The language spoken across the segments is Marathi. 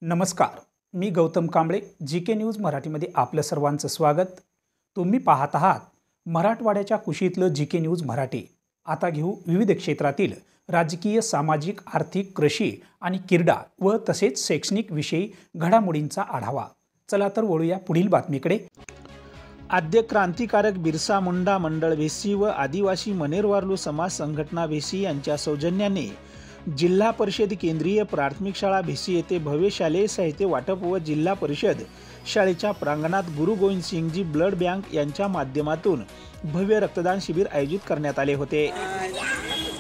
नमस्कार, मी गौतम कांबळे जीके न्यूज मराठीमध्ये आपलं सर्वांचं स्वागत। तुम्ही पाहत आहात मराठवाड्याच्या कुशीतलं जीके न्यूज मराठी। आता घेऊ विविध क्षेत्रातील राजकीय, सामाजिक, आर्थिक, कृषी आणि क्रीडा व तसेच शैक्षणिक विषयी घडामोडींचा आढावा। चला तर वळूया पुढील बातमीकडे। आद्य क्रांतिकारक बिरसा मुंडा मंडळ भेसी व आदिवासी मनेरवारलू समाज संघटना भेसी यांच्या सौजन्याने जिल्हा परिषद केंद्रीय प्राथमिक शाळा भेसी येथे भव्य शालेय साहित्य वाटप व जिल्हा परिषद शाळेच्या प्रांगणात गुरु गोविंद सिंगजी ब्लड बँक यांच्या माध्यमातून भव्य रक्तदान शिबिर आयोजित करण्यात आले होते।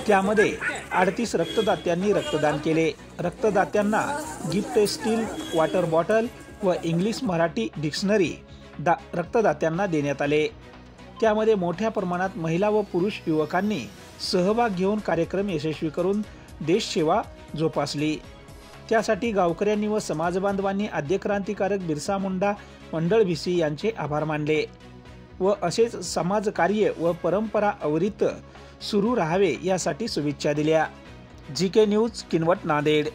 त्यामध्ये 38 रक्तदात्यांनी रक्तदान केले। रक्तदात्यांना गिफ्ट स्टील वॉटर बॉटल व इंग्लिश मराठी डिक्शनरी रक्तदात्यांना देण्यात आले। त्यामध्ये मोठ्या प्रमाणात महिला व पुरुष युवकांनी सहभाग घेऊन कार्यक्रम यशस्वी करून देश सेवा जोपासली। त्यासाठी गावकऱ्यांनी व समाजबांधवांनी आद्य क्रांतिकारक बिरसा मुंडा मंडळ भेसी यांचे आभार मानले व असेच समाजकार्य व परंपरा अविरत सुरू राहावे यासाठी शुभेच्छा दिल्या। GK news Kinwat Nanded.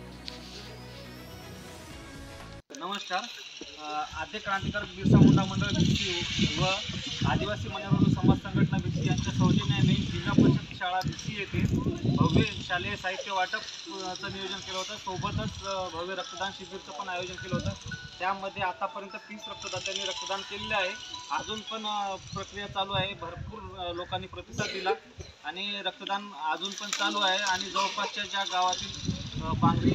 नमस्कार, आद्य क्रांतिकारक बिरसा मुंडा मंडळ भेसी व आदिवासी मनेरवारलू समाज संघटना भेसी यांच्या सौजन्याने जिल्हा परिषद शाळा भेसी येथे भव्य शालेय साहित्य वाटपचं नियोजन केलं होतं। सोबतच भव्य रक्तदान शिबिरचं पण आयोजन केलं होतं। त्यामध्ये आतापर्यंत 30 रक्तदात्यांनी रक्तदान केलेले आहे। अजून पण प्रक्रिया चालू आहे। भरपूर लोकांनी प्रतिसाद दिला आणि रक्तदान अजून पण चालू आहे आणि जवळपासच्या ज्या गावातील पांगरी,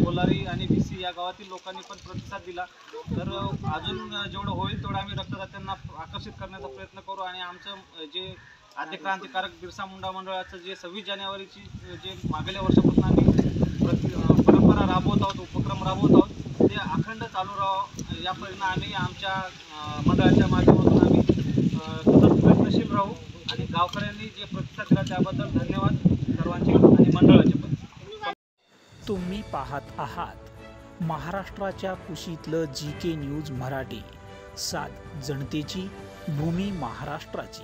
कोलारी आणि भेसी या गावातील लोकांनी पण प्रतिसाद दिला। तर अजून जेवढं होईल तेवढं आम्ही रक्तदात्यांना आकर्षित करण्याचा प्रयत्न करू आणि आमचं जे आद्य क्रांतिकारक बिरसा मुंडा मंडळाचं जे 26 जानेवारीची जे मागल्या वर्षापासून आम्ही परंपरा राबवत आहोत, उपक्रम राबवत आहोत, ते अखंड चालू राहावं या परिणामी आमच्या मंडळाच्या माध्यमातून आम्ही सतत प्रयत्नशील राहू आणि गावकऱ्यांनी जे प्रतिसाद दिला त्याबद्दल धन्यवाद सर्वांचे आणि मंडळाचे पण। तुम्ही पाहत आहात महाराष्ट्राच्या कुशीतलं जीके न्यूज मराठी, सात जनतेची भूमी महाराष्ट्राची।